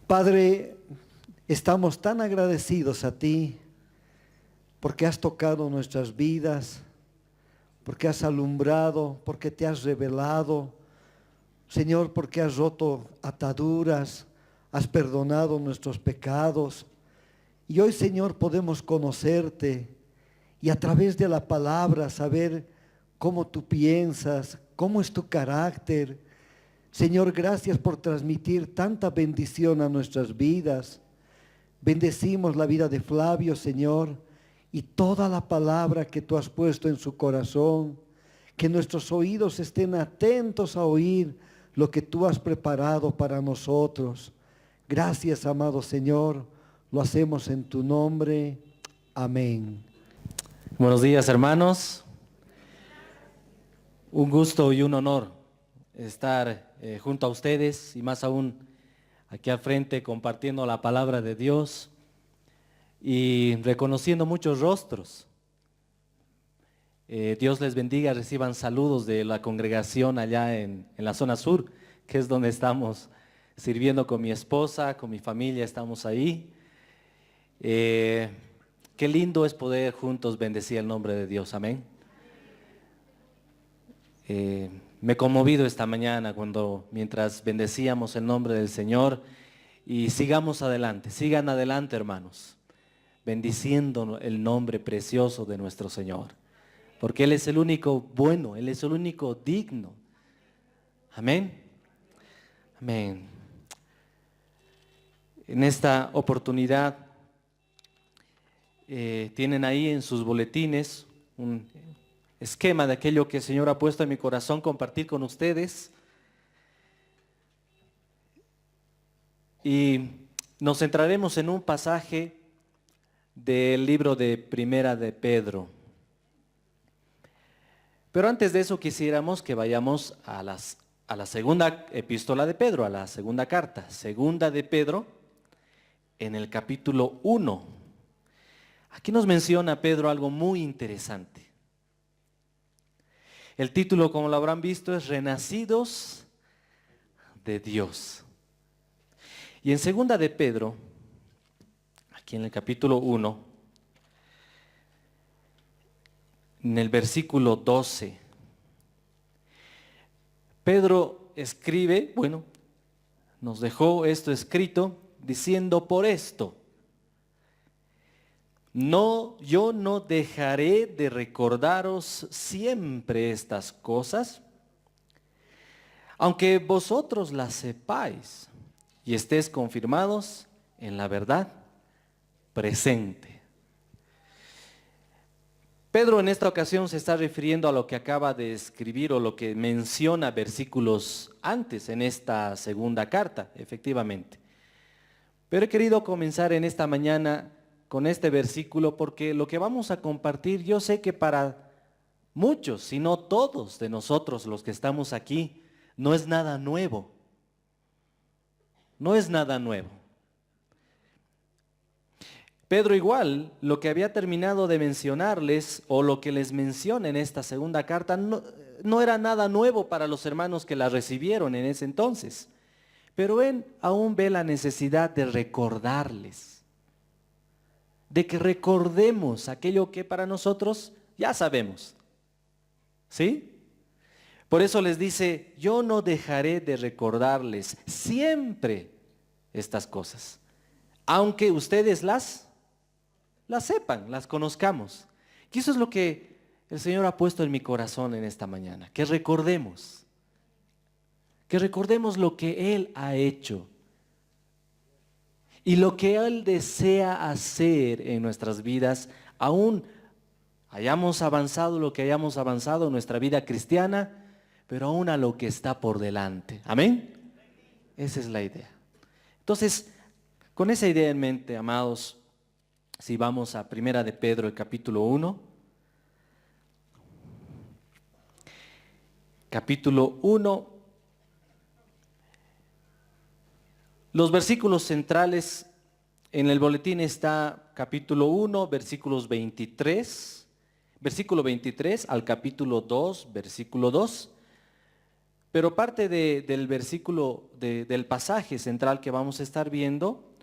Padre, estamos tan agradecidos a ti porque has tocado nuestras vidas, porque has alumbrado, porque te has revelado. Señor, porque has roto ataduras, has perdonado nuestros pecados. Y hoy, Señor, podemos conocerte y a través de la palabra saber cómo tú piensas, cómo es tu carácter. Señor, gracias por transmitir tanta bendición a nuestras vidas. Bendecimos la vida de Flavio, Señor, y toda la palabra que tú has puesto en su corazón. Que nuestros oídos estén atentos a oír lo que tú has preparado para nosotros. Gracias, amado Señor, lo hacemos en tu nombre. Amén. Buenos días, hermanos. Un gusto y un honor estar junto a ustedes y más aún aquí al frente compartiendo la palabra de Dios y reconociendo muchos rostros. Dios les bendiga, reciban saludos de la congregación allá en la zona sur, que es donde estamos sirviendo con mi esposa, con mi familia, estamos ahí. Qué lindo es poder juntos bendecir el nombre de Dios, amén. Me he conmovido esta mañana mientras bendecíamos el nombre del Señor y sigamos adelante, sigan adelante, hermanos, bendiciendo el nombre precioso de nuestro Señor. Porque Él es el único bueno, Él es el único digno. Amén. Amén. En esta oportunidad tienen ahí en sus boletines un esquema de aquello que el Señor ha puesto en mi corazón compartir con ustedes. Y nos centraremos en un pasaje del libro de Primera de Pedro. Pero antes de eso quisiéramos que vayamos a la segunda epístola de Pedro, a la segunda carta, segunda de Pedro, en el capítulo 1. Aquí nos menciona Pedro algo muy interesante. El título, como lo habrán visto, es Renacidos de Dios. Y en segunda de Pedro, aquí en el capítulo 1, en el versículo 12, Pedro escribe, nos dejó esto escrito diciendo: por esto, yo no dejaré de recordaros siempre estas cosas, aunque vosotros las sepáis y estéis confirmados en la verdad presente. Pedro en esta ocasión se está refiriendo a lo que acaba de escribir o lo que menciona versículos antes en esta segunda carta, efectivamente. Pero he querido comenzar en esta mañana con este versículo porque lo que vamos a compartir, yo sé que para muchos, si no todos de nosotros los que estamos aquí, no es nada nuevo. No es nada nuevo. Pedro igual, lo que había terminado de mencionarles o lo que les menciona en esta segunda carta no era nada nuevo para los hermanos que la recibieron en ese entonces. Pero él aún ve la necesidad de recordarles, de que recordemos aquello que para nosotros ya sabemos. ¿Sí? Por eso les dice: yo no dejaré de recordarles siempre estas cosas, aunque ustedes las sepan, las conozcamos. Y eso es lo que el Señor ha puesto en mi corazón en esta mañana, que recordemos lo que Él ha hecho y lo que Él desea hacer en nuestras vidas, aún hayamos avanzado lo que hayamos avanzado en nuestra vida cristiana, pero aún a lo que está por delante. ¿Amén? Esa es la idea. Entonces, con esa idea en mente, amados, si vamos a Primera de Pedro, el capítulo 1. Capítulo 1. Los versículos centrales en el boletín está capítulo 1, versículo 23 al capítulo 2, versículo 2. Pero parte del versículo, del pasaje central que vamos a estar viendo,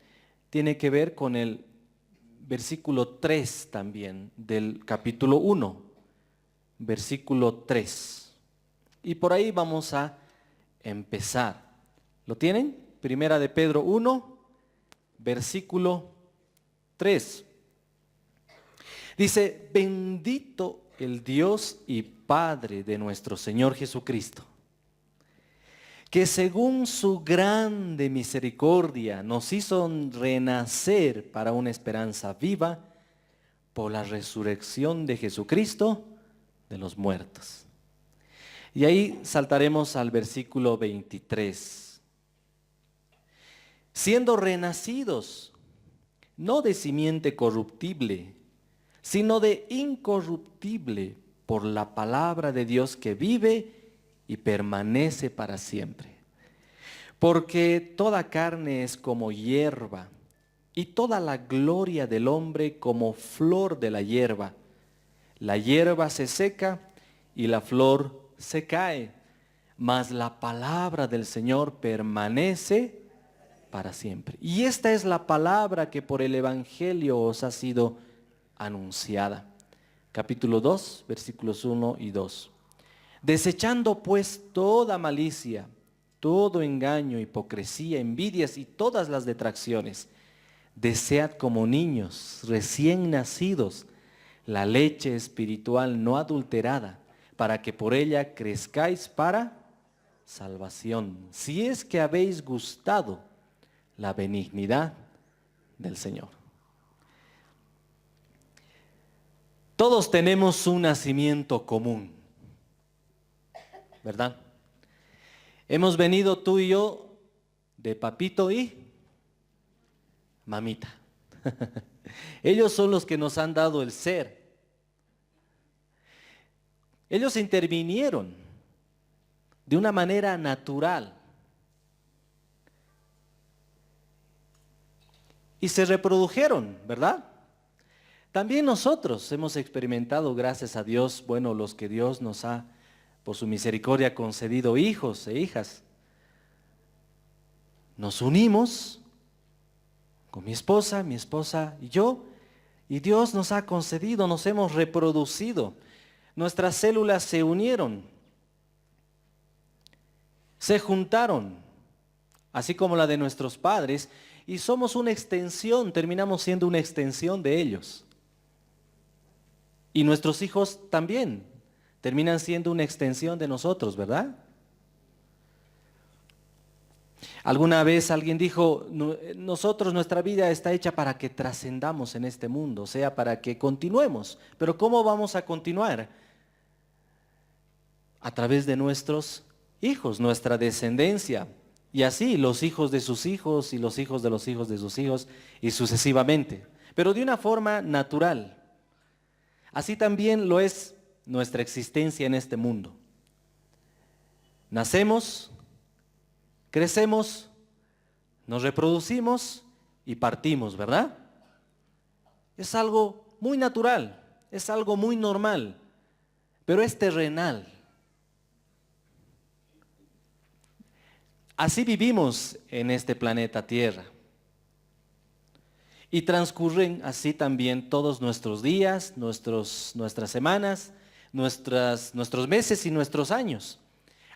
tiene que ver con el versículo 3 también del capítulo 1, versículo 3. Y por ahí vamos a empezar. ¿Lo tienen? Primera de Pedro 1, versículo 3. Dice, bendito el Dios y Padre de nuestro Señor Jesucristo, que según su grande misericordia nos hizo renacer para una esperanza viva por la resurrección de Jesucristo de los muertos. Y ahí saltaremos al versículo 23. Siendo renacidos, no de simiente corruptible, sino de incorruptible por la palabra de Dios que vive y permanece para siempre. Porque toda carne es como hierba, y toda la gloria del hombre como flor de la hierba. La hierba se seca y la flor se cae, mas la palabra del Señor permanece para siempre. Y esta es la palabra que por el Evangelio os ha sido anunciada. Capítulo 2, versículos 1 y 2. Desechando pues toda malicia, todo engaño, hipocresía, envidias y todas las detracciones, desead como niños recién nacidos la leche espiritual no adulterada, para que por ella crezcáis para salvación, si es que habéis gustado la benignidad del Señor. Todos tenemos un nacimiento común, ¿verdad? Hemos venido tú y yo de papito y mamita. Ellos son los que nos han dado el ser. Ellos intervinieron de una manera natural y se reprodujeron, ¿verdad? También nosotros hemos experimentado, gracias a Dios, bueno, los que Dios nos ha, por su misericordia, concedido hijos e hijas. Nos unimos con mi esposa y yo, y Dios nos ha concedido, nos hemos reproducido. Nuestras células se unieron, se juntaron, así como la de nuestros padres, y somos una extensión, terminamos siendo una extensión de ellos. Y nuestros hijos también terminan siendo una extensión de nosotros, ¿verdad? Alguna vez alguien dijo, nosotros, nuestra vida está hecha para que trascendamos en este mundo, o sea, para que continuemos. Pero ¿cómo vamos a continuar? A través de nuestros hijos, nuestra descendencia. Y así los hijos de sus hijos y los hijos de los hijos de sus hijos y sucesivamente. Pero de una forma natural. Así también lo es nuestra existencia en este mundo. Nacemos, crecemos, nos reproducimos y partimos, ¿verdad? Es algo muy natural, es algo muy normal, pero es terrenal. Así vivimos en este planeta Tierra. Y transcurren así también todos nuestros días, nuestras semanas, nuestros meses y nuestros años.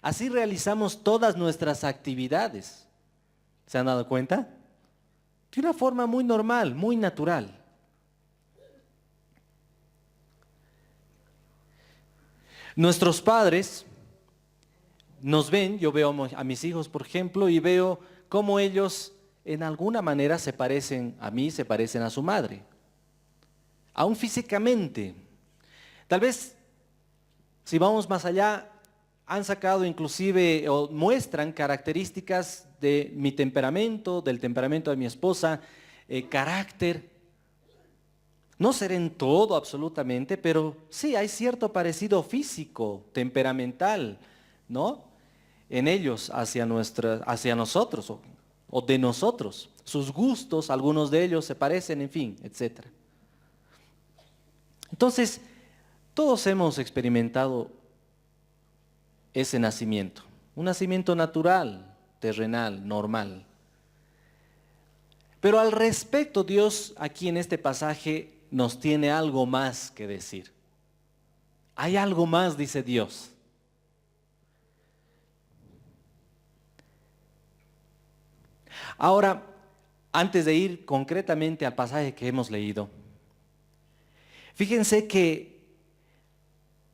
Así realizamos todas nuestras actividades. ¿Se han dado cuenta? De una forma muy normal, muy natural. Nuestros padres nos ven, yo veo a mis hijos, por ejemplo, y veo cómo ellos en alguna manera se parecen a mí, se parecen a su madre. Aún físicamente. Tal vez, si vamos más allá, han sacado inclusive o muestran características de mi temperamento, del temperamento de mi esposa, carácter. No seré en todo absolutamente, pero sí hay cierto parecido físico, temperamental, ¿no? En ellos hacia nosotros o de nosotros. Sus gustos, algunos de ellos se parecen, en fin, etc. Entonces, todos hemos experimentado ese nacimiento. un nacimiento natural, terrenal, normal. Pero al respecto, Dios aquí en este pasaje nos tiene algo más que decir. Hay algo más, dice Dios. Ahora, antes de ir concretamente al pasaje que hemos leído, fíjense que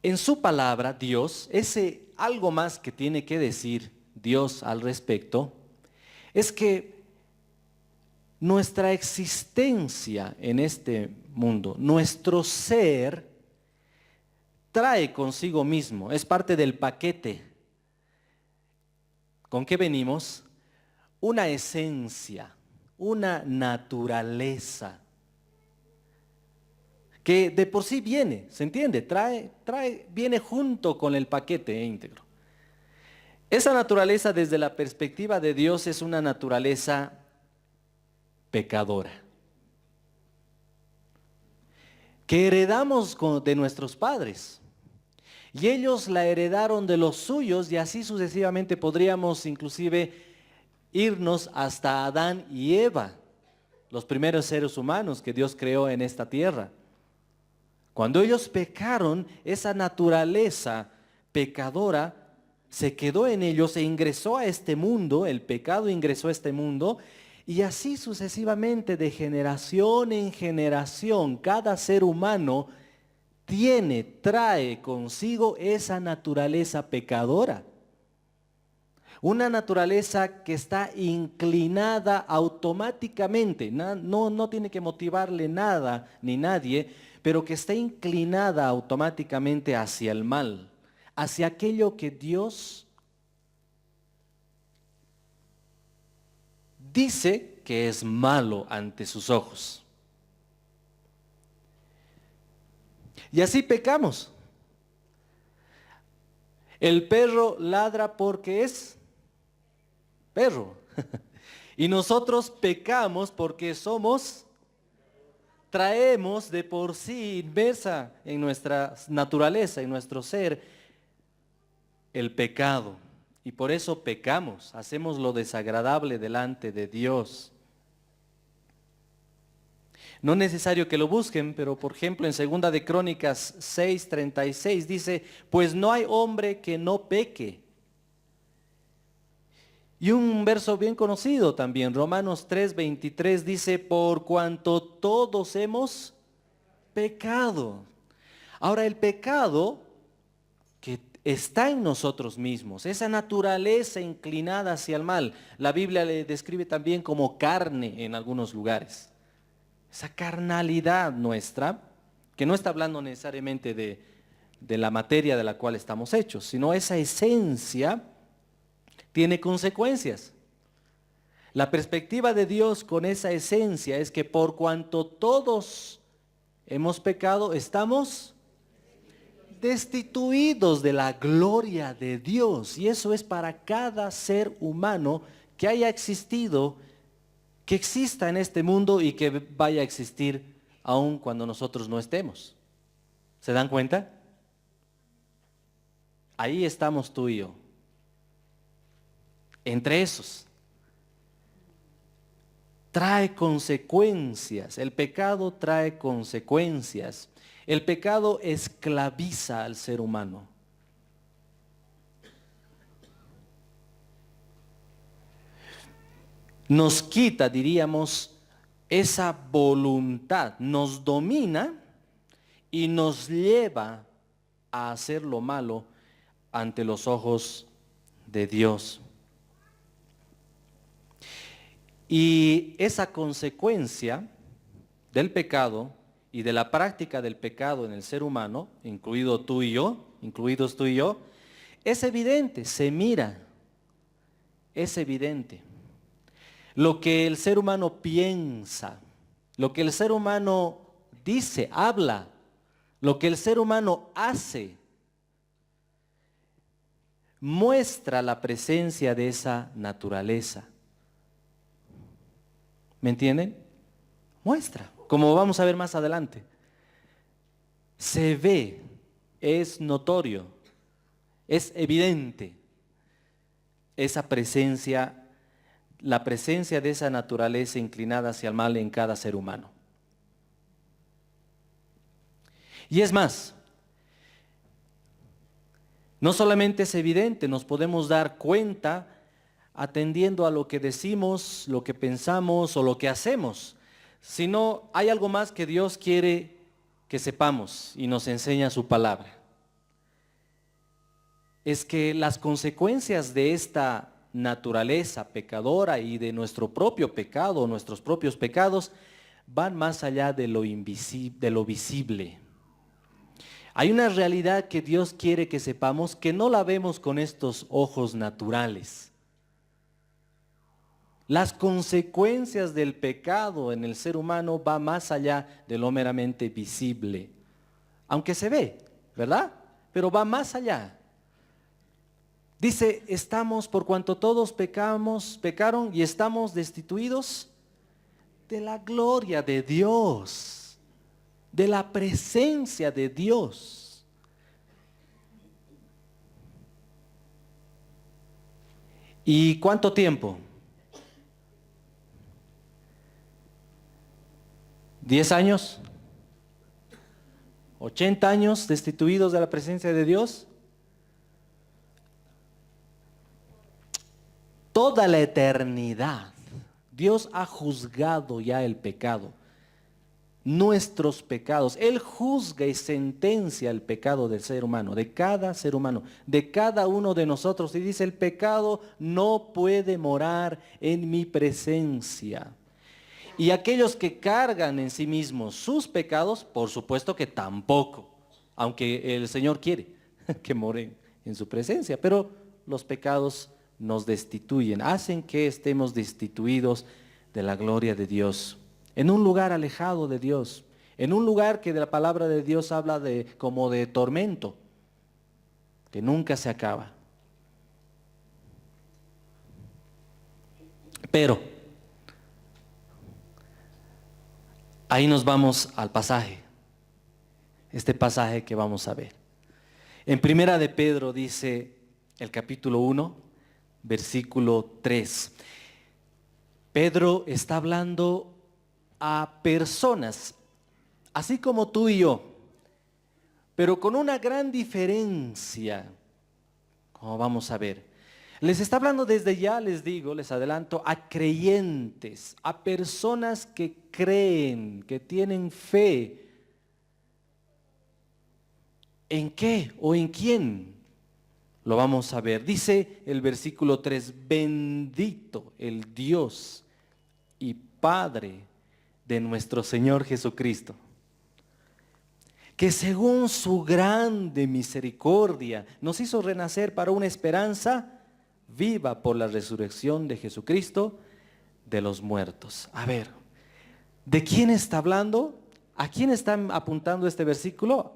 en su palabra, Dios, ese algo más que tiene que decir Dios al respecto, es que nuestra existencia en este mundo, nuestro ser, trae consigo mismo, es parte del paquete. ¿Con qué venimos? Una esencia, una naturaleza, que de por sí viene, ¿se entiende? Viene junto con el paquete íntegro. Esa naturaleza desde la perspectiva de Dios es una naturaleza pecadora, que heredamos de nuestros padres. Y ellos la heredaron de los suyos y así sucesivamente podríamos inclusive irnos hasta Adán y Eva, los primeros seres humanos que Dios creó en esta tierra. Cuando ellos pecaron, esa naturaleza pecadora se quedó en ellos e ingresó a este mundo, el pecado ingresó a este mundo, y así sucesivamente de generación en generación, cada ser humano trae consigo esa naturaleza pecadora. Una naturaleza que está inclinada automáticamente, no tiene que motivarle nada ni nadie, pero que está inclinada automáticamente hacia el mal, hacia aquello que Dios dice que es malo ante sus ojos. Y así pecamos. El perro ladra porque es perro. Y nosotros pecamos porque traemos de por sí inversa en nuestra naturaleza, en nuestro ser, el pecado. Y por eso pecamos, hacemos lo desagradable delante de Dios. No es necesario que lo busquen, pero por ejemplo en 2 de Crónicas 6:36 dice, pues no hay hombre que no peque. Y un verso bien conocido también, Romanos 3:23 dice, por cuanto todos hemos pecado. Ahora el pecado que está en nosotros mismos, esa naturaleza inclinada hacia el mal, la Biblia le describe también como carne en algunos lugares. Esa carnalidad nuestra, que no está hablando necesariamente de la materia de la cual estamos hechos, sino esa esencia tiene consecuencias. La perspectiva de Dios con esa esencia es que por cuanto todos hemos pecado, estamos destituidos de la gloria de Dios. Y eso es para cada ser humano que haya existido, que exista en este mundo y que vaya a existir aun cuando nosotros no estemos. ¿Se dan cuenta? Ahí estamos tú y yo. Entre esos. Trae consecuencias. El pecado trae consecuencias. El pecado esclaviza al ser humano. Nos quita, diríamos, esa voluntad, nos domina y nos lleva a hacer lo malo ante los ojos de Dios. Y esa consecuencia del pecado y de la práctica del pecado en el ser humano, incluidos tú y yo, es evidente, se mira, es evidente. Lo que el ser humano piensa, lo que el ser humano dice, habla, lo que el ser humano hace, muestra la presencia de esa naturaleza. ¿Me entienden? Muestra, como vamos a ver más adelante. Se ve, es notorio, es evidente. esa presencia, la presencia de esa naturaleza inclinada hacia el mal en cada ser humano. Y es más, no solamente es evidente, nos podemos dar cuenta atendiendo a lo que decimos, lo que pensamos o lo que hacemos, sino hay algo más que Dios quiere que sepamos y nos enseña su palabra. Es que las consecuencias de esta naturaleza pecadora y de nuestro propio pecado, nuestros propios pecados, van más allá de lo invisible, de lo visible. Hay una realidad que Dios quiere que sepamos que no la vemos con estos ojos naturales. Las consecuencias del pecado en el ser humano van más allá de lo meramente visible. Aunque se ve, ¿verdad? Pero va más allá. Dice, estamos por cuanto todos pecaron y estamos destituidos de la gloria de Dios, de la presencia de Dios. ¿Y cuánto tiempo? 10 años, 80 años destituidos de la presencia de Dios. Toda la eternidad, Dios ha juzgado ya el pecado, nuestros pecados. Él juzga y sentencia el pecado del ser humano, de cada ser humano, de cada uno de nosotros. Y dice, el pecado no puede morar en mi presencia. Y aquellos que cargan en sí mismos sus pecados, por supuesto que tampoco, aunque el Señor quiere que moren en su presencia, pero los pecados nos destituyen, hacen que estemos destituidos de la gloria de Dios, en un lugar alejado de Dios, en un lugar que de la palabra de Dios habla de como de tormento, que nunca se acaba. Pero ahí nos vamos al pasaje, este pasaje que vamos a ver. En Primera de Pedro dice el capítulo 1, versículo 3. Pedro está hablando a personas, así como tú y yo, pero con una gran diferencia, como vamos a ver. Les está hablando desde ya, les digo, les adelanto, a creyentes, a personas que creen, que tienen fe. ¿En qué o en quién? Lo vamos a ver. Dice el versículo 3, bendito el Dios y Padre de nuestro Señor Jesucristo, que según su grande misericordia nos hizo renacer para una esperanza viva por la resurrección de Jesucristo de los muertos. A ver, ¿de quién está hablando? ¿A quién está apuntando este versículo?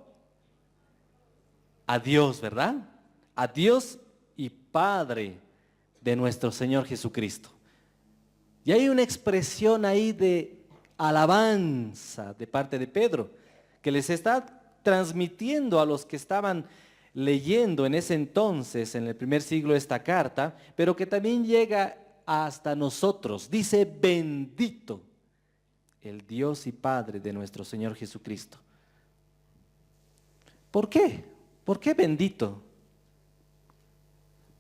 A Dios, ¿verdad? A Dios y Padre de nuestro Señor Jesucristo. Y hay una expresión ahí de alabanza de parte de Pedro, que les está transmitiendo a los que estaban leyendo en ese entonces, en el primer siglo, esta carta, pero que también llega hasta nosotros. Dice, bendito el Dios y Padre de nuestro Señor Jesucristo. ¿Por qué? ¿Por qué bendito?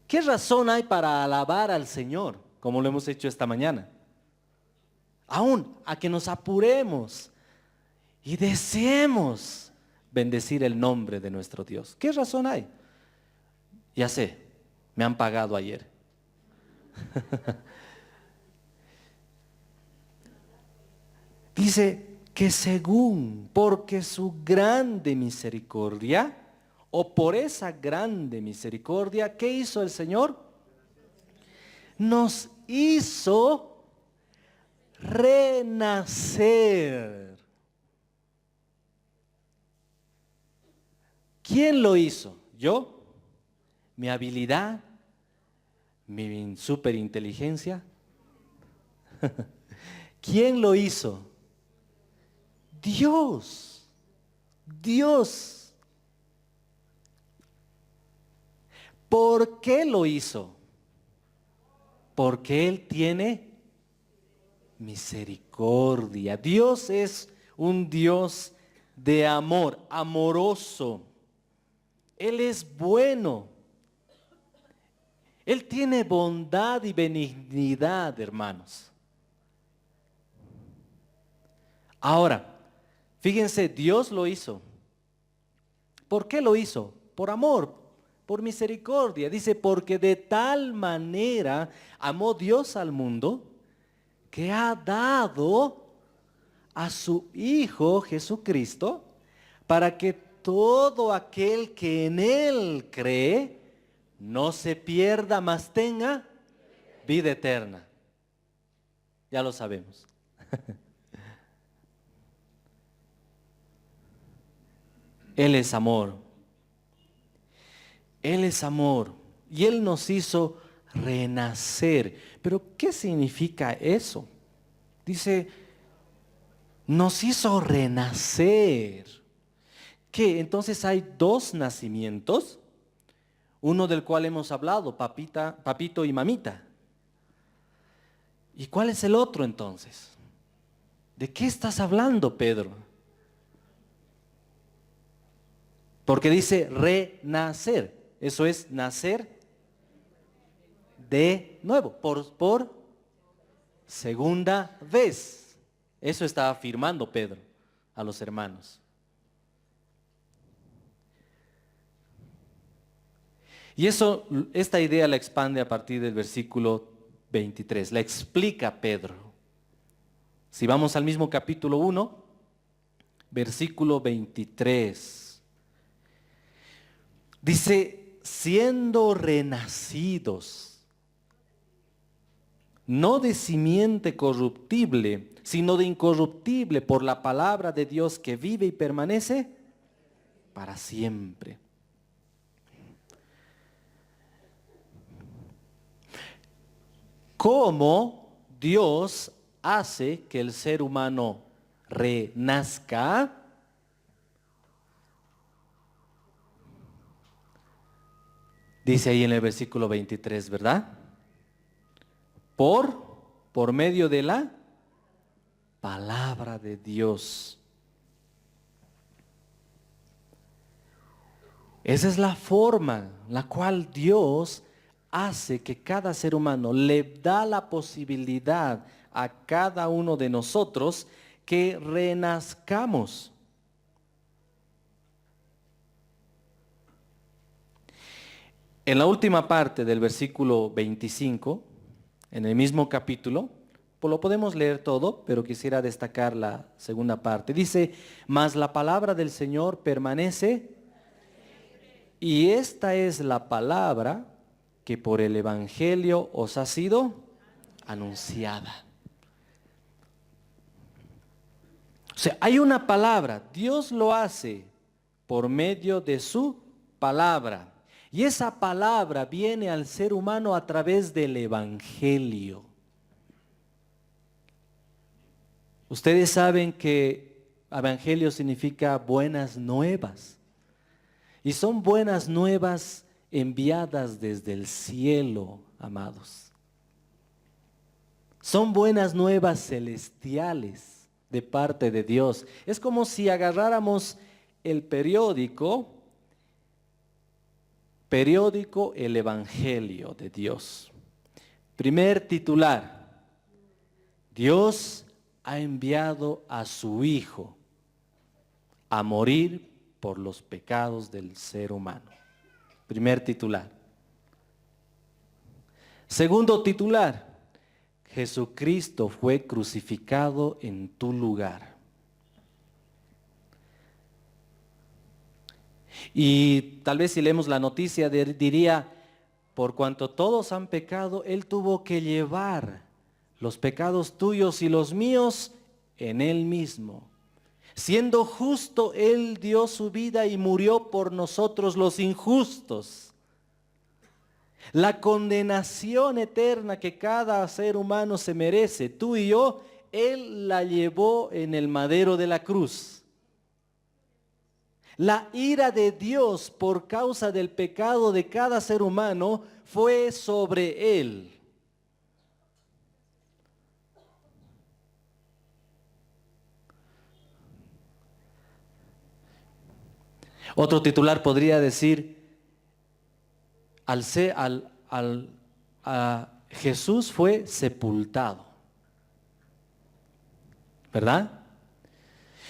¿Qué razón hay para alabar al Señor, como lo hemos hecho esta mañana? Aún a que nos apuremos y deseemos bendecir el nombre de nuestro Dios. ¿Qué razón hay? Ya sé, me han pagado ayer. Dice que según, porque su grande misericordia, o por esa grande misericordia, ¿qué hizo el Señor? Nos hizo renacer. ¿Quién lo hizo? ¿Yo? ¿Mi habilidad? ¿Mi superinteligencia? ¿Quién lo hizo? Dios. Dios. ¿Por qué lo hizo? Porque Él tiene misericordia. Dios es un Dios de amor, amoroso. Él es bueno. Él tiene bondad y benignidad, hermanos. Ahora, fíjense, Dios lo hizo. ¿Por qué lo hizo? Por amor, por misericordia. Dice, porque de tal manera amó Dios al mundo que ha dado a su Hijo Jesucristo para que todo aquel que en Él cree no se pierda, mas tenga vida eterna. Ya lo sabemos. Él es amor. Él es amor. Y Él nos hizo renacer. Pero ¿qué significa eso? Dice, nos hizo renacer. ¿Qué? Entonces hay dos nacimientos. Uno del cual hemos hablado, papito y mamita. ¿Y cuál es el otro entonces? ¿De qué estás hablando, Pedro? Porque dice renacer. Eso es nacer de nuevo, por segunda vez. Eso está afirmando Pedro a los hermanos. Y esta idea la expande a partir del versículo 23. La explica Pedro. Si vamos al mismo capítulo 1, versículo 23. Dice, siendo renacidos, no de simiente corruptible, sino de incorruptible por la palabra de Dios que vive y permanece para siempre. ¿Cómo Dios hace que el ser humano renazca? Dice ahí en el versículo 23, ¿verdad? Por medio de la palabra de Dios. Esa es la forma en la cual Dios hace que cada ser humano le da la posibilidad a cada uno de nosotros que renazcamos. En la última parte del versículo 25, en el mismo capítulo, pues lo podemos leer todo, pero quisiera destacar la segunda parte. Dice, mas la palabra del Señor permanece, y esta es la palabra que por el Evangelio os ha sido anunciada. O sea, hay una palabra, Dios lo hace por medio de su palabra. Y esa palabra viene al ser humano a través del Evangelio. Ustedes saben que Evangelio significa buenas nuevas. Y son buenas nuevas enviadas desde el cielo, amados. Son buenas nuevas celestiales de parte de Dios. Es como si agarráramos el periódico El Evangelio de Dios. Primer titular, Dios ha enviado a su Hijo a morir por los pecados del ser humano. Primer titular. Segundo titular, Jesucristo fue crucificado en tu lugar. Y tal vez si leemos la noticia diría, por cuanto todos han pecado, Él tuvo que llevar los pecados tuyos y los míos en Él mismo. Siendo justo, Él dio su vida y murió por nosotros los injustos. La condenación eterna que cada ser humano se merece, tú y yo, Él la llevó en el madero de la cruz. La ira de Dios por causa del pecado de cada ser humano fue sobre Él. Otro titular podría decir, Jesús fue sepultado, ¿verdad?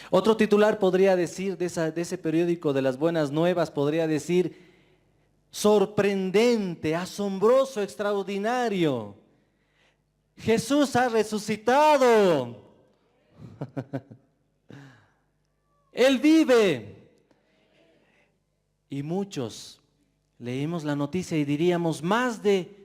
Otro titular podría decir de ese periódico de las Buenas Nuevas, podría decir, sorprendente, asombroso, extraordinario. Jesús ha resucitado. Él vive. Y muchos leímos la noticia y diríamos,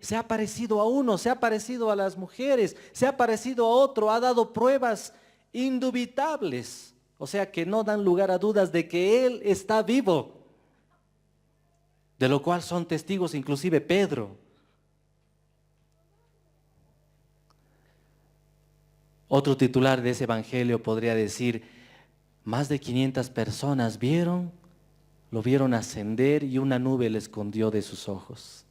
se ha parecido a uno, se ha parecido a las mujeres, se ha parecido a otro, ha dado pruebas indubitables. O sea que no dan lugar a dudas de que Él está vivo. De lo cual son testigos inclusive Pedro. Otro titular de ese evangelio podría decir, más de 500 personas lo vieron ascender y una nube le escondió de sus ojos.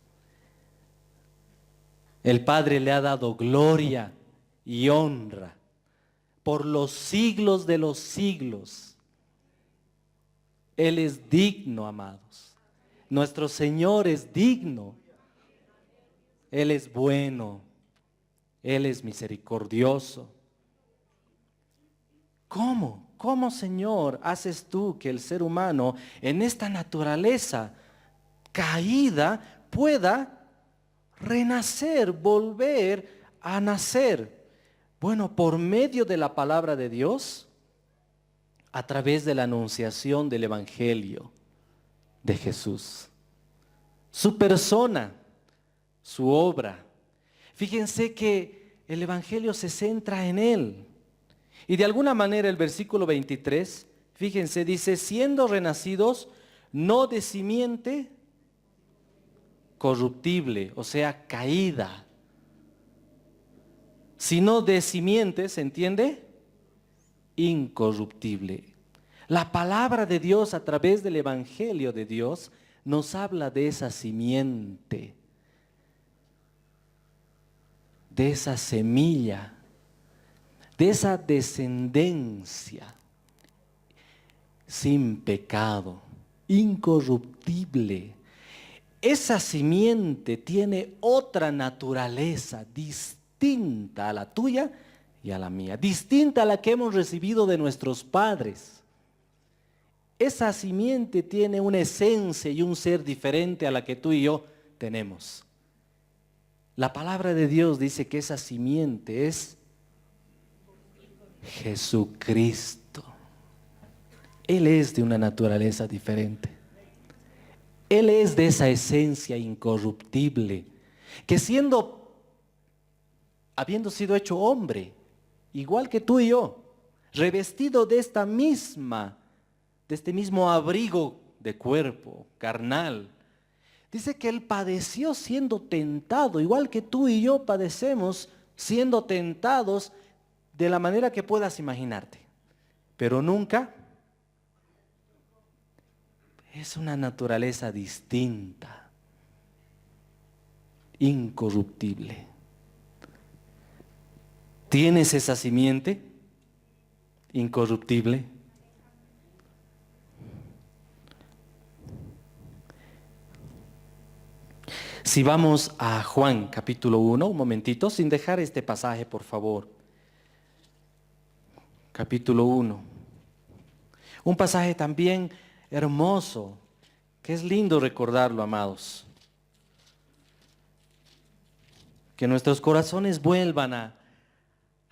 El Padre le ha dado gloria y honra por los siglos de los siglos. Él es digno, amados. Nuestro Señor es digno. Él es bueno. Él es misericordioso. ¿Cómo, Señor, haces tú que el ser humano en esta naturaleza caída pueda renacer, volver a nacer? Bueno, por medio de la palabra de Dios, a través de la anunciación del Evangelio de Jesús. Su persona, su obra. Fíjense que el Evangelio se centra en Él. Y de alguna manera el versículo 23, fíjense, dice, siendo renacidos no de simiente corruptible, o sea, caída, sino de simiente, ¿se entiende? Incorruptible. La palabra de Dios a través del Evangelio de Dios nos habla de esa simiente, de esa semilla, de esa descendencia sin pecado, incorruptible. Esa simiente tiene otra naturaleza distinta a la tuya y a la mía, distinta a la que hemos recibido de nuestros padres. Esa simiente tiene una esencia y un ser diferente a la que tú y yo tenemos. La palabra de Dios dice que esa simiente es Jesucristo. Él es de una naturaleza diferente. Él es de esa esencia incorruptible, que habiendo sido hecho hombre, igual que tú y yo, revestido de este mismo abrigo de cuerpo carnal, dice que Él padeció siendo tentado, igual que tú y yo padecemos siendo tentados de la manera que puedas imaginarte, pero nunca. Es una naturaleza distinta, incorruptible. ¿Tienes esa simiente incorruptible? Si vamos a Juan capítulo 1, un momentito, sin dejar este pasaje, por favor. Capítulo 1. Un pasaje también hermoso, que es lindo recordarlo, amados. Que nuestros corazones vuelvan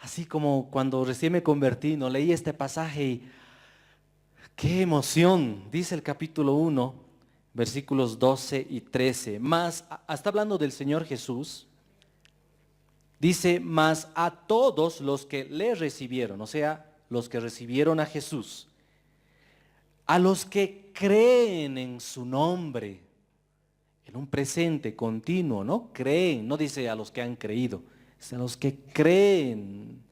así como cuando recién me convertí, no leí este pasaje y qué emoción, dice el capítulo 1, versículos 12 y 13. Está hablando del Señor Jesús. Dice, mas a todos los que le recibieron, o sea, los que recibieron a Jesús, a los que creen en su nombre, en un presente continuo, ¿no? Creen, no dice a los que han creído, dice a los que creen,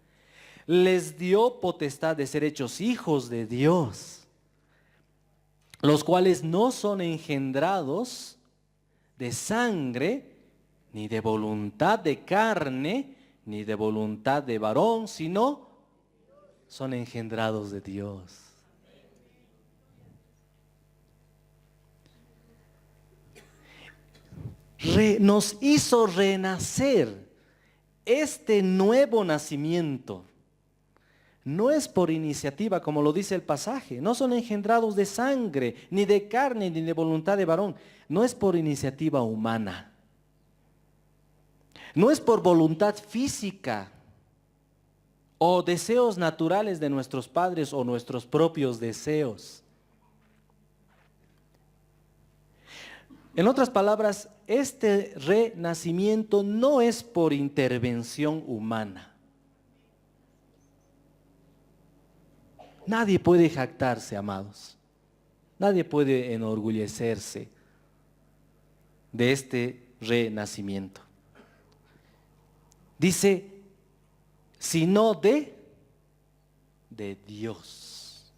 les dio potestad de ser hechos hijos de Dios, los cuales no son engendrados de sangre, ni de voluntad de carne, ni de voluntad de varón, sino son engendrados de Dios. nos hizo renacer. Este nuevo nacimiento no es por iniciativa, como lo dice el pasaje. No son engendrados de sangre, ni de carne, ni de voluntad de varón. No es por iniciativa humana. No es por voluntad física o deseos naturales de nuestros padres o nuestros propios deseos. En otras palabras, este renacimiento no es por intervención humana. Nadie puede jactarse, amados. Nadie puede enorgullecerse de este renacimiento. Dice, sino de Dios.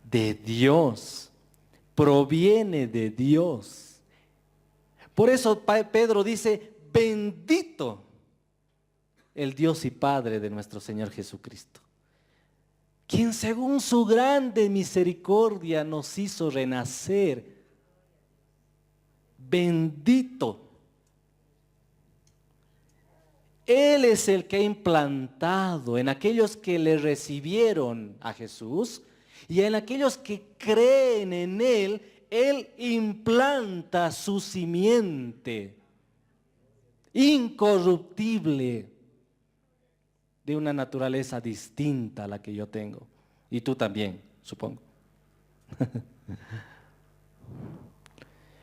De Dios. Proviene de Dios. Por eso Pedro dice, bendito el Dios y Padre de nuestro Señor Jesucristo, quien según su grande misericordia nos hizo renacer. Bendito. Él es el que ha implantado en aquellos que le recibieron a Jesús y en aquellos que creen en Él. Él implanta su simiente incorruptible de una naturaleza distinta a la que yo tengo. Y tú también, supongo.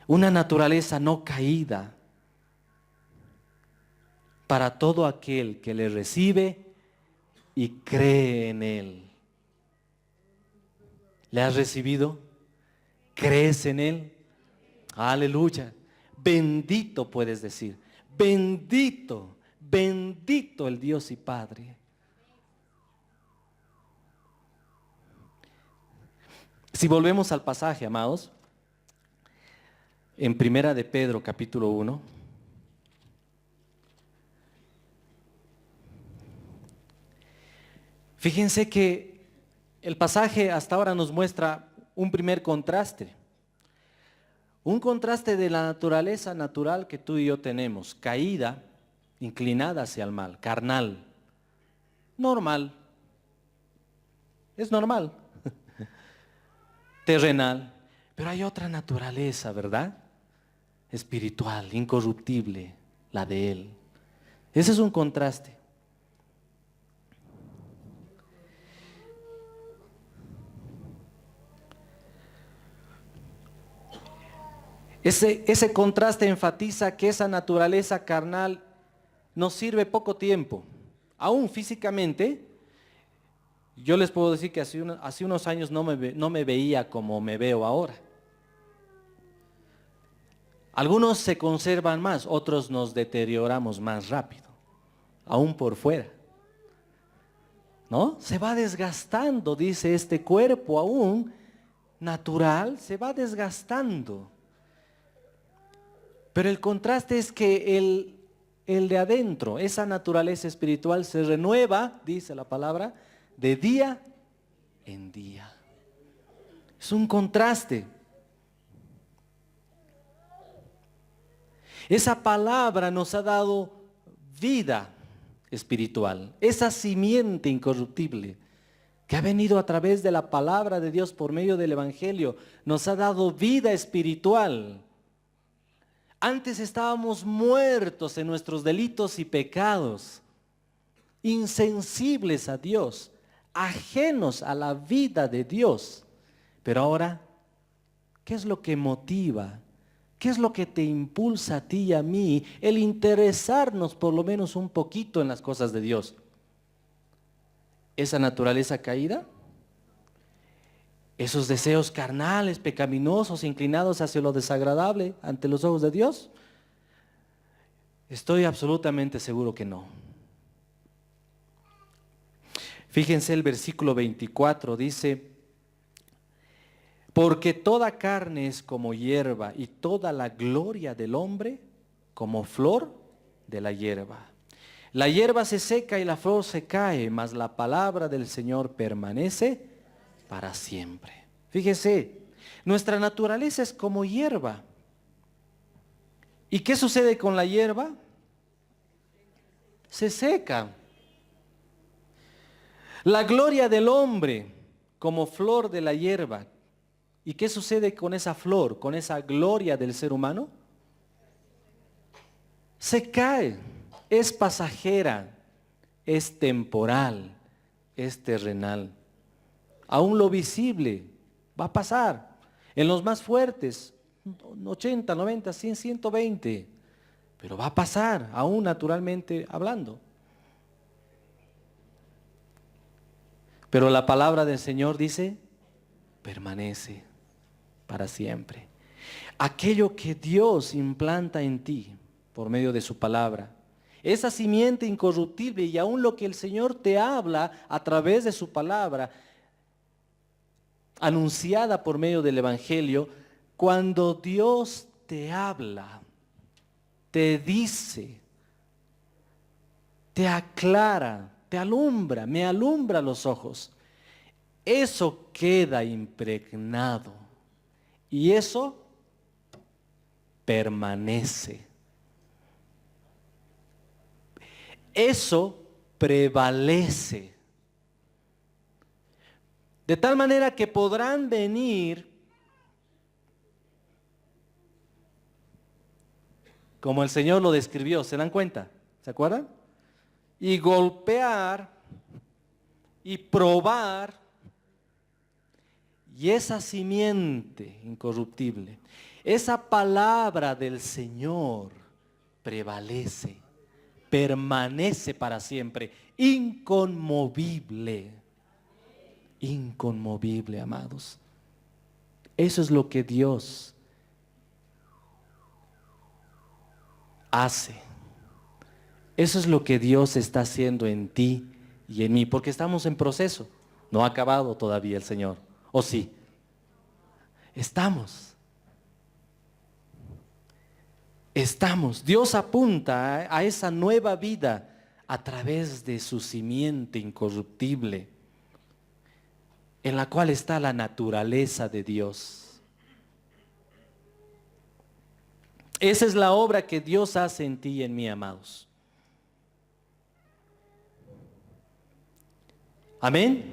Una naturaleza no caída para todo aquel que le recibe y cree en Él. ¿Le has recibido? ¿Crees en Él? Aleluya. Bendito puedes decir. Bendito, bendito el Dios y Padre. Si volvemos al pasaje, amados, en Primera de Pedro, capítulo 1. Fíjense que el pasaje hasta ahora nos muestra un primer contraste. Un contraste de la naturaleza natural que tú y yo tenemos, caída, inclinada hacia el mal, carnal, normal, es normal, terrenal, pero hay otra naturaleza, ¿verdad? Espiritual, incorruptible, la de Él. Ese es un contraste. Ese contraste enfatiza que esa naturaleza carnal nos sirve poco tiempo. Aún físicamente, yo les puedo decir que hace unos años no me veía como me veo ahora. Algunos se conservan más, otros nos deterioramos más rápido, aún por fuera. ¿No? Se va desgastando, dice este cuerpo aún natural, se va desgastando. Pero el contraste es que el de adentro, esa naturaleza espiritual se renueva, dice la palabra, de día en día. Es un contraste. Esa palabra nos ha dado vida espiritual, esa simiente incorruptible que ha venido a través de la palabra de Dios por medio del Evangelio, nos ha dado vida espiritual. Antes estábamos muertos en nuestros delitos y pecados, insensibles a Dios, ajenos a la vida de Dios. Pero ahora, ¿qué es lo que motiva? ¿Qué es lo que te impulsa a ti y a mí el interesarnos por lo menos un poquito en las cosas de Dios? ¿Esa naturaleza caída? ¿Esos deseos carnales, pecaminosos, inclinados hacia lo desagradable ante los ojos de Dios? Estoy absolutamente seguro que no. Fíjense el versículo 24, dice: porque toda carne es como hierba y toda la gloria del hombre como flor de la hierba. La hierba se seca y la flor se cae, mas la palabra del Señor permanece para siempre. Fíjese, nuestra naturaleza es como hierba. ¿Y qué sucede con la hierba? Se seca. La gloria del hombre como flor de la hierba. ¿Y qué sucede con esa flor, con esa gloria del ser humano? Se cae, es pasajera, es temporal, es terrenal. Aún lo visible va a pasar. En los más fuertes, 80, 90, 100, 120. Pero va a pasar, aún naturalmente hablando. Pero la palabra del Señor dice, permanece para siempre. Aquello que Dios implanta en ti por medio de su palabra, esa simiente incorruptible y aún lo que el Señor te habla a través de su palabra, anunciada por medio del Evangelio, cuando Dios te habla, te dice, te aclara, te alumbra, me alumbra los ojos, eso queda impregnado y eso permanece. Eso prevalece. De tal manera que podrán venir, como el Señor lo describió, ¿se dan cuenta? ¿Se acuerdan? Y golpear y probar, y esa simiente incorruptible, esa palabra del Señor prevalece, permanece para siempre, inconmovible. Inconmovible, amados. Eso es lo que Dios hace. Eso es lo que Dios está haciendo en ti y en mí, porque estamos en proceso. No ha acabado todavía el Señor. ¿O sí? Estamos. Dios apunta a esa nueva vida a través de su simiente incorruptible, en la cual está la naturaleza de Dios. Esa es la obra que Dios hace en ti y en mí, amados. Amén.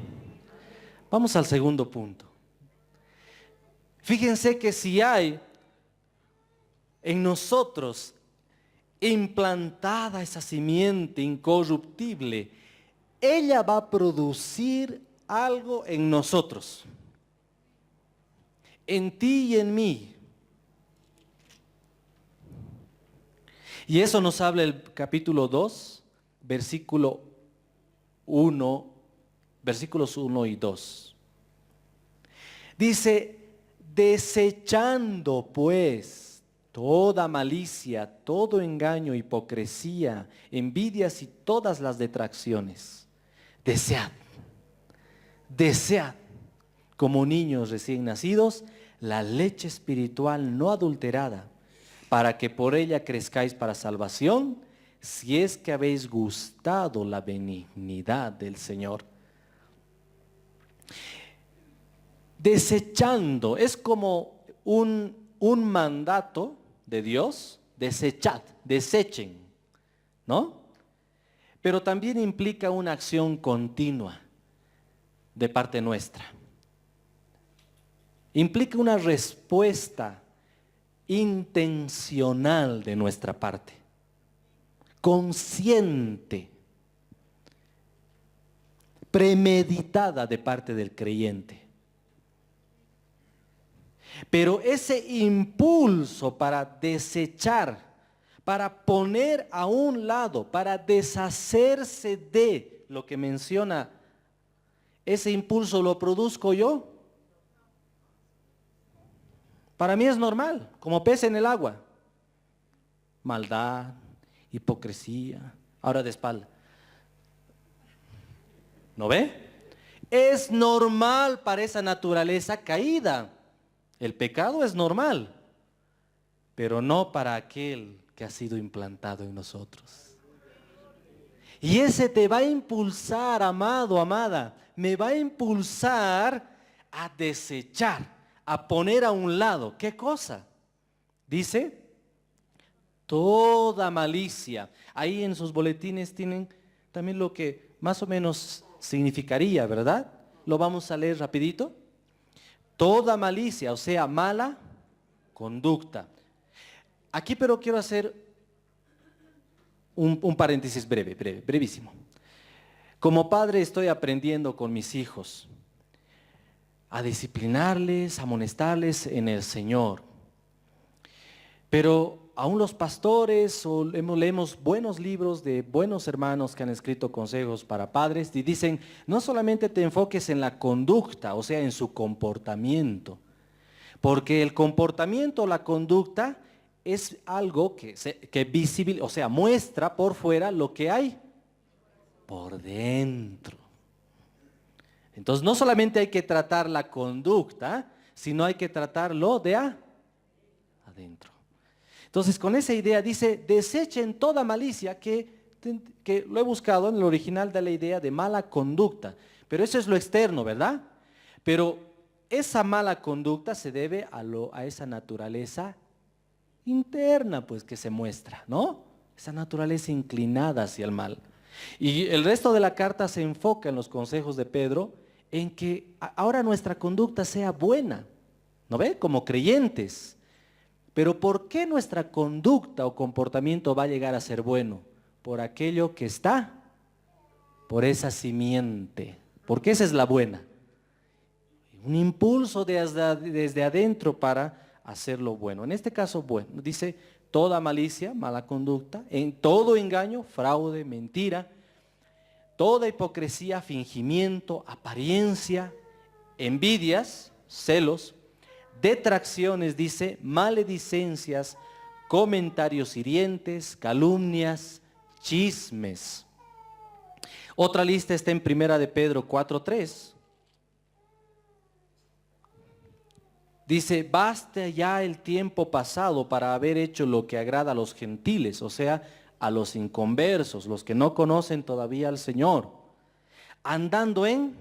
Vamos al segundo punto. Fíjense que si hay en nosotros implantada esa simiente incorruptible, ella va a producir algo en nosotros, en ti y en mí. Y eso nos habla el capítulo 2, versículos 1 y 2. Dice, desechando pues toda malicia, todo engaño, hipocresía, envidias y todas las detracciones, desead como niños recién nacidos la leche espiritual no adulterada, para que por ella crezcáis para salvación, si es que habéis gustado la benignidad del Señor. Desechando, es como un mandato de Dios, desechad, desechen, ¿no? Pero también implica una acción continua de parte nuestra. Implica una respuesta intencional de nuestra parte, consciente, premeditada de parte del creyente. Pero ese impulso para desechar, para poner a un lado, para deshacerse de lo que menciona, ese impulso lo produzco yo. Para mí es normal, como pez en el agua. Maldad, hipocresía, ahora de espalda. ¿No ve? Es normal para esa naturaleza caída. El pecado es normal, pero no para aquel que ha sido implantado en nosotros. Y ese te va a impulsar, amado, amada, me va a impulsar a desechar, a poner a un lado. ¿Qué cosa? Dice, toda malicia. Ahí en sus boletines tienen también lo que más o menos significaría, ¿verdad? Lo vamos a leer rapidito. Toda malicia, o sea, mala conducta. Aquí pero quiero hacer un paréntesis brevísimo. Como padre estoy aprendiendo con mis hijos a disciplinarles, a amonestarles en el Señor. Pero aún los pastores leemos buenos libros de buenos hermanos que han escrito consejos para padres y dicen, no solamente te enfoques en la conducta, o sea, en su comportamiento, porque el comportamiento o la conducta es algo que visible, o sea, muestra por fuera lo que hay por dentro. Entonces no solamente hay que tratar la conducta, sino hay que tratarlo de adentro. Entonces con esa idea dice, desechen toda malicia, que lo he buscado en el original de la idea de mala conducta, pero eso es lo externo, ¿verdad? Pero esa mala conducta se debe a esa naturaleza interna, pues, que se muestra, ¿no? Esa naturaleza inclinada hacia el mal. Y el resto de la carta se enfoca en los consejos de Pedro en que ahora nuestra conducta sea buena, ¿no ve? Como creyentes. Pero ¿por qué nuestra conducta o comportamiento va a llegar a ser bueno? Por aquello que está, por esa simiente, porque esa es la buena. Un impulso desde adentro para hacerlo bueno. En este caso, bueno, dice toda malicia, mala conducta, en todo engaño, fraude, mentira, toda hipocresía, fingimiento, apariencia, envidias, celos, detracciones, dice, maledicencias, comentarios hirientes, calumnias, chismes. Otra lista está en Primera de Pedro 4:3. Dice, basta ya el tiempo pasado para haber hecho lo que agrada a los gentiles, o sea, a los inconversos, los que no conocen todavía al Señor, andando en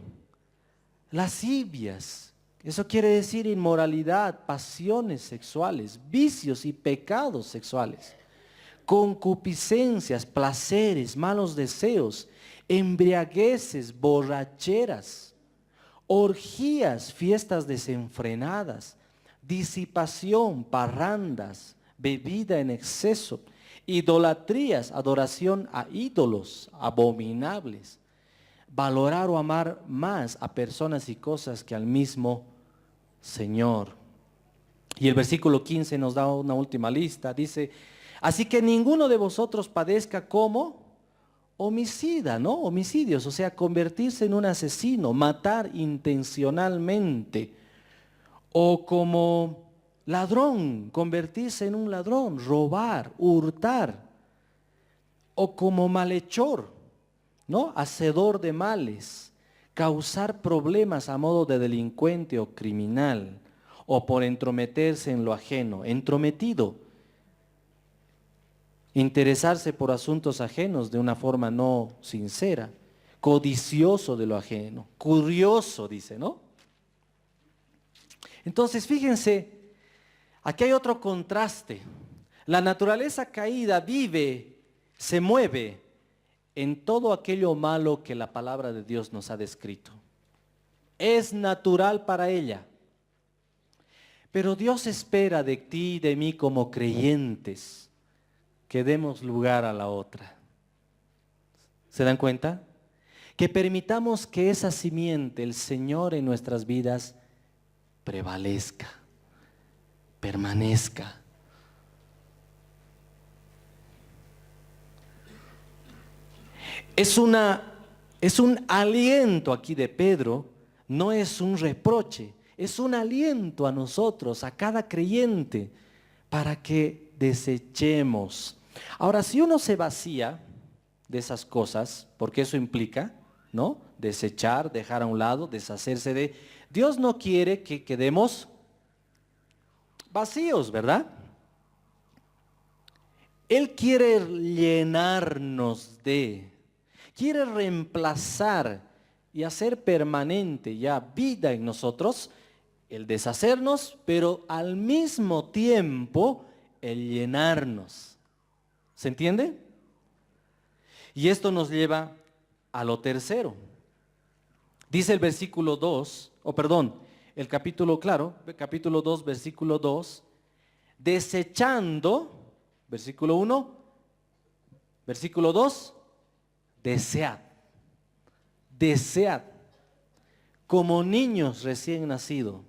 lascivias. Eso quiere decir inmoralidad, pasiones sexuales, vicios y pecados sexuales, concupiscencias, placeres, malos deseos, embriagueces, borracheras, orgías, fiestas desenfrenadas, disipación, parrandas, bebida en exceso, idolatrías, adoración a ídolos abominables, valorar o amar más a personas y cosas que al mismo Señor. Y el versículo 15 nos da una última lista, dice, así que ninguno de vosotros padezca como homicida, ¿no? Homicidios, o sea, convertirse en un asesino, matar intencionalmente, o como ladrón, convertirse en un ladrón, robar, hurtar, o como malhechor, ¿no? Hacedor de males, causar problemas a modo de delincuente o criminal, o por entrometerse en lo ajeno, entrometido, interesarse por asuntos ajenos de una forma no sincera, codicioso de lo ajeno, curioso, dice, ¿no? Entonces, fíjense, aquí hay otro contraste. La naturaleza caída vive, se mueve en todo aquello malo que la palabra de Dios nos ha descrito. Es natural para ella. Pero Dios espera de ti y de mí como creyentes que demos lugar a la otra. ¿Se dan cuenta? Que permitamos que esa simiente, el Señor en nuestras vidas, prevalezca, permanezca. Es un aliento aquí de Pedro, no es un reproche, es un aliento a nosotros, a cada creyente, para que desechemos. Ahora, si uno se vacía de esas cosas, porque eso implica, ¿no? Desechar, dejar a un lado, deshacerse de... Dios no quiere que quedemos vacíos, ¿verdad? Él quiere llenarnos quiere reemplazar y hacer permanente ya vida en nosotros, el deshacernos, pero al mismo tiempo el llenarnos. ¿Se entiende? Y esto nos lleva a lo tercero. Dice el versículo 2, el capítulo 2, versículo 2, desechando, versículo 1, versículo 2, desead, como niños recién nacidos,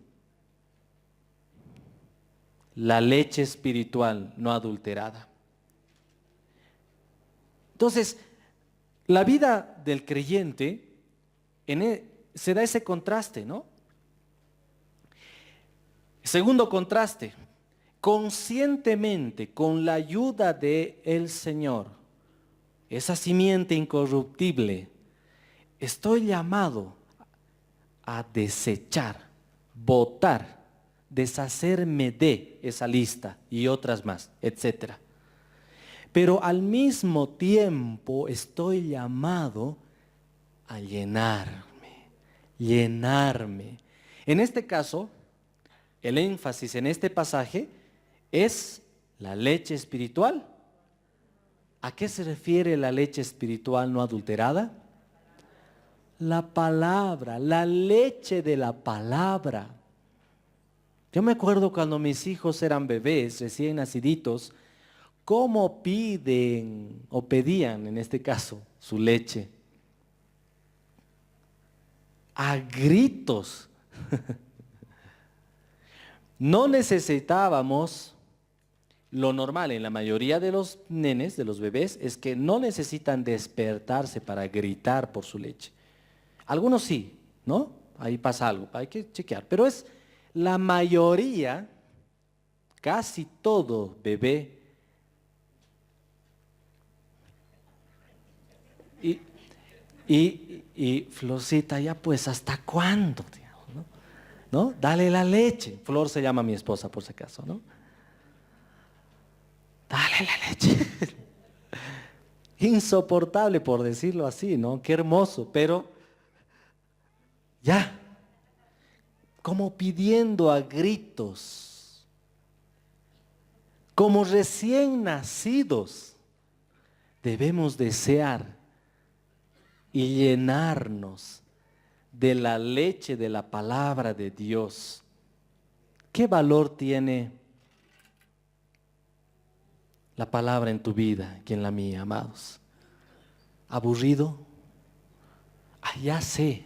la leche espiritual no adulterada. Entonces, la vida del creyente se da ese contraste, ¿no? Segundo contraste, conscientemente, con la ayuda del Señor, esa simiente incorruptible, estoy llamado a desechar, botar, deshacerme de esa lista y otras más, etcétera. Pero al mismo tiempo estoy llamado a llenarme. En este caso, el énfasis en este pasaje es la leche espiritual. ¿A qué se refiere la leche espiritual no adulterada? La palabra, la leche de la palabra. Yo me acuerdo cuando mis hijos eran bebés, recién naciditos, cómo pedían en este caso su leche. A gritos. No necesitábamos, lo normal en la mayoría de los nenes, de los bebés, es que no necesitan despertarse para gritar por su leche. Algunos sí, ¿no? Ahí pasa algo, hay que chequear. Pero es la mayoría, casi todo bebé. Y Florcita, ya pues, ¿hasta cuándo? ¿No? Dale la leche. Flor se llama mi esposa, por si acaso, ¿no? Dale la leche. Insoportable, por decirlo así, ¿no? Qué hermoso, pero ya, como pidiendo a gritos, como recién nacidos, debemos desear y llenarnos de la leche de la palabra de Dios. ¿Qué valor tiene la palabra en tu vida y en la mía, amados? ¿Aburrido? Ya sé,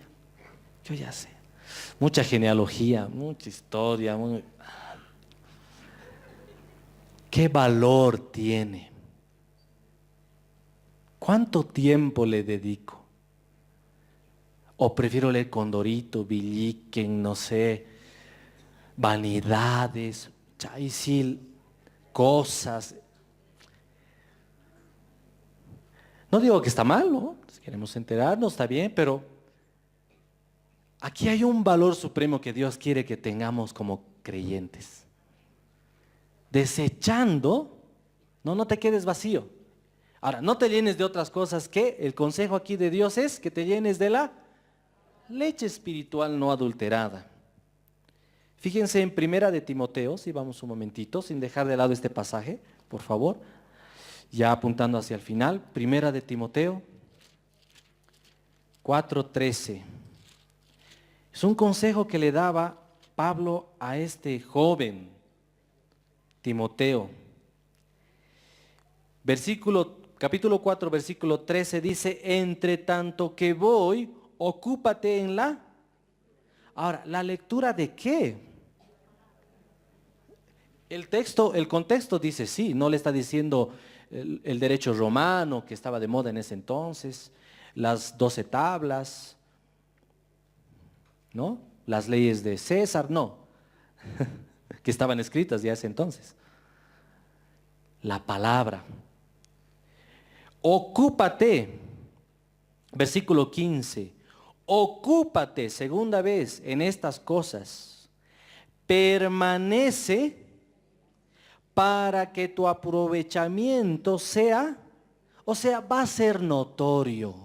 yo ya sé. Mucha genealogía, mucha historia. ¿Qué valor tiene? ¿Cuánto tiempo le dedico? O prefiero leer Condorito, Villiquen, no sé, vanidades, chaisil, cosas. No digo que está mal, ¿no? Si queremos enterarnos, está bien, pero aquí hay un valor supremo que Dios quiere que tengamos como creyentes. Desechando, no te quedes vacío. Ahora, no te llenes de otras cosas que el consejo aquí de Dios es que te llenes de la leche espiritual no adulterada. Fíjense en Primera de Timoteo, si vamos un momentito, sin dejar de lado este pasaje, por favor, ya apuntando hacia el final. Primera de Timoteo 4:13. Es un consejo que le daba Pablo a este joven Timoteo. Capítulo 4, versículo 13 dice: entre tanto que voy, ocúpate en la... Ahora, ¿la lectura de qué? El contexto dice sí, no le está diciendo el derecho romano que estaba de moda en ese entonces, las 12 tablas, ¿no? Las leyes de César, no, que estaban escritas ya ese entonces. La palabra. Ocúpate, versículo 15. Ocúpate, segunda vez, en estas cosas. Permanece para que tu aprovechamiento va a ser notorio.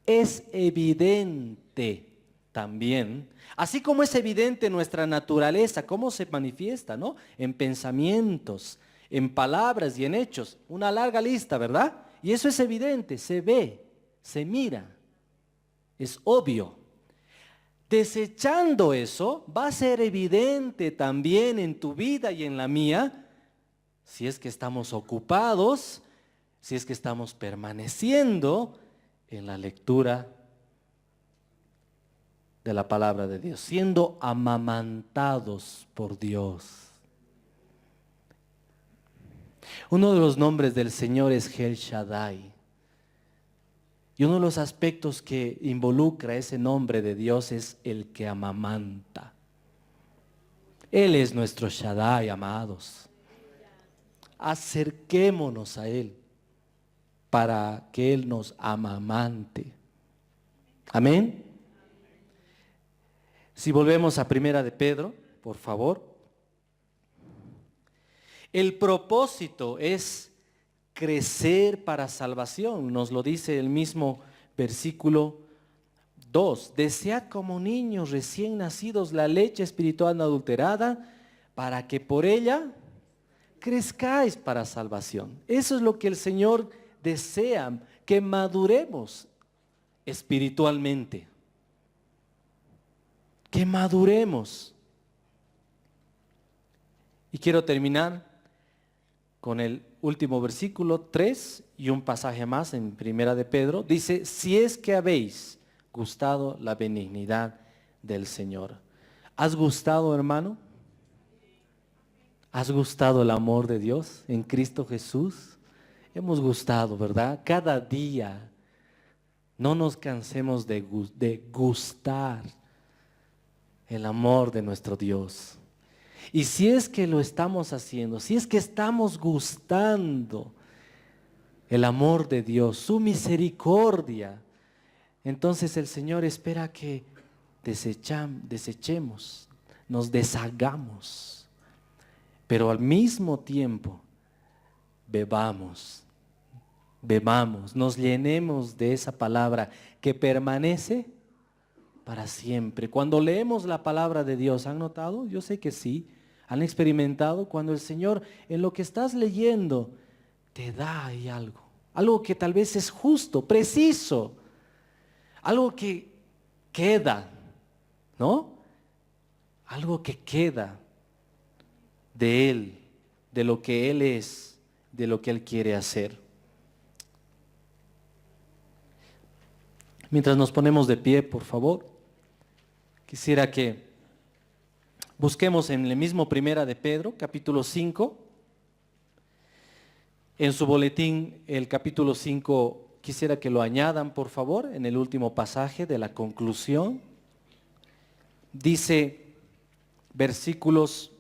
Es evidente también, así como es evidente nuestra naturaleza, cómo se manifiesta, ¿no? En pensamientos, en palabras y en hechos. Una larga lista, ¿verdad? Y eso es evidente, se ve, se mira, es obvio. Desechando eso, va a ser evidente también en tu vida y en la mía, si es que estamos ocupados, si es que estamos permaneciendo en la lectura de la palabra de Dios, siendo amamantados por Dios. Uno de los nombres del Señor es El Shaddai. Y uno de los aspectos que involucra ese nombre de Dios es el que amamanta. Él es nuestro Shaddai, amados. Acerquémonos a Él para que Él nos amamante. Amén. Si volvemos a Primera de Pedro, por favor. El propósito es crecer para salvación, nos lo dice el mismo versículo 2. Desead como niños recién nacidos la leche espiritual no adulterada, para que por ella crezcáis para salvación. Eso es lo que el Señor desea, que maduremos espiritualmente. Que maduremos. Y quiero terminar con el último versículo 3 y un pasaje más en Primera de Pedro. Dice, si es que habéis gustado la benignidad del Señor. ¿Has gustado, hermano? ¿Has gustado el amor de Dios en Cristo Jesús? Hemos gustado, ¿verdad? Cada día. No nos cansemos de gustar el amor de nuestro Dios. Y si es que lo estamos haciendo, si es que estamos gustando el amor de Dios, su misericordia, entonces el Señor espera que desechemos, nos deshagamos, pero al mismo tiempo bebamos, nos llenemos de esa palabra que permanece para siempre. Cuando leemos la palabra de Dios, ¿han notado? Yo sé que sí. ¿Han experimentado cuando el Señor en lo que estás leyendo te da ahí algo que tal vez es justo, preciso, algo que queda, ¿no? Algo que queda de Él, de lo que Él es, de lo que Él quiere hacer. Mientras nos ponemos de pie, por favor, quisiera que busquemos en el mismo Primera de Pedro, capítulo 5. En su boletín, el capítulo 5, quisiera que lo añadan, por favor, en el último pasaje de la conclusión. Dice, versículos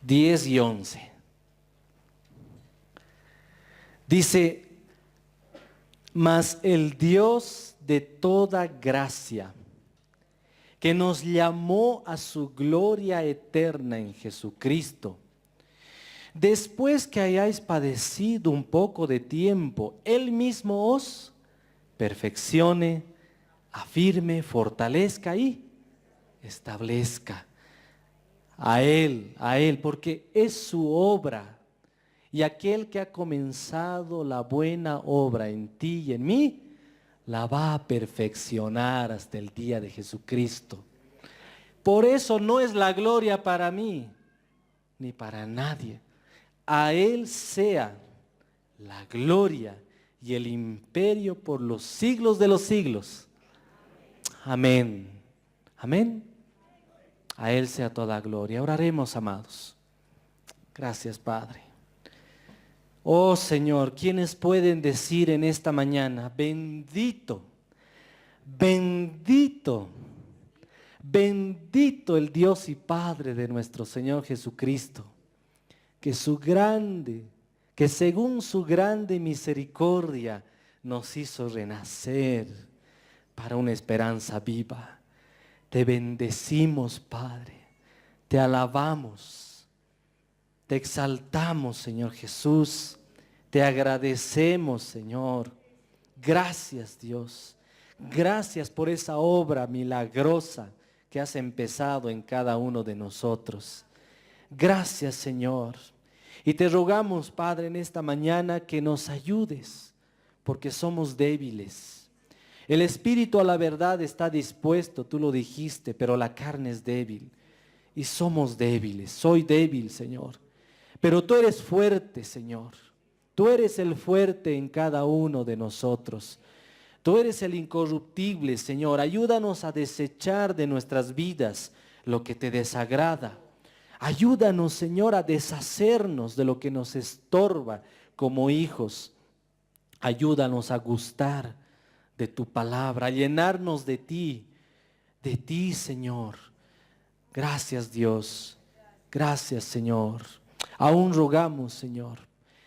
10 y 11. Dice, mas el Dios de toda gracia, que nos llamó a su gloria eterna en Jesucristo, después que hayáis padecido un poco de tiempo, Él mismo os perfeccione, afirme, fortalezca y establezca. A Él, porque es su obra. Y aquel que ha comenzado la buena obra en ti y en mí, la va a perfeccionar hasta el día de Jesucristo. Por eso no es la gloria para mí, ni para nadie. A Él sea la gloria y el imperio por los siglos de los siglos. Amén. Amén. A Él sea toda gloria. Oraremos, amados. Gracias, Padre. Oh Señor, ¿quiénes pueden decir en esta mañana, bendito, bendito, bendito el Dios y Padre de nuestro Señor Jesucristo, que según su grande misericordia nos hizo renacer para una esperanza viva? Te bendecimos, Padre, te alabamos. Te exaltamos, Señor Jesús. Te agradecemos, Señor. Gracias, Dios. Gracias por esa obra milagrosa que que has empezado en cada uno de nosotros. Gracias, Señor. Y te rogamos, Padre, en esta mañana que nos ayudes, porque somos débiles. El espíritu a la verdad está dispuesto, tú lo dijiste, pero la carne es débil. Y somos débiles, soy débil, Señor. Pero tú eres fuerte, Señor. Tú eres el fuerte en cada uno de nosotros. Tú eres el incorruptible, Señor. Ayúdanos a desechar de nuestras vidas lo que te desagrada. Ayúdanos, Señor, a deshacernos de lo que nos estorba como hijos. Ayúdanos a gustar de tu palabra, a llenarnos de ti, Señor. Gracias, Dios. Gracias, Señor. Aún rogamos, Señor,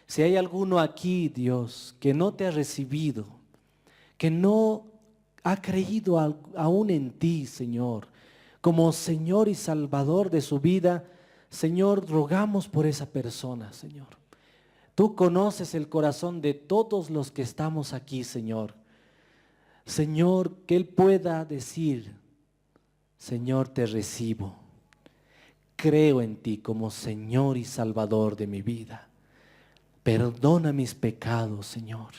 si hay alguno aquí, Dios, que no te ha recibido, que no ha creído aún en ti, Señor, como Señor y Salvador de su vida, Señor, rogamos por esa persona, Señor. Tú conoces el corazón de todos los que estamos aquí, Señor. Señor, que Él pueda decir, Señor, te recibo. Creo en ti como Señor y Salvador de mi vida. Perdona mis pecados, Señor,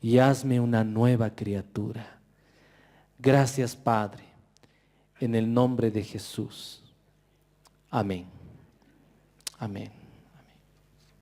y hazme una nueva criatura. Gracias, Padre, en el nombre de Jesús. Amén. Amén.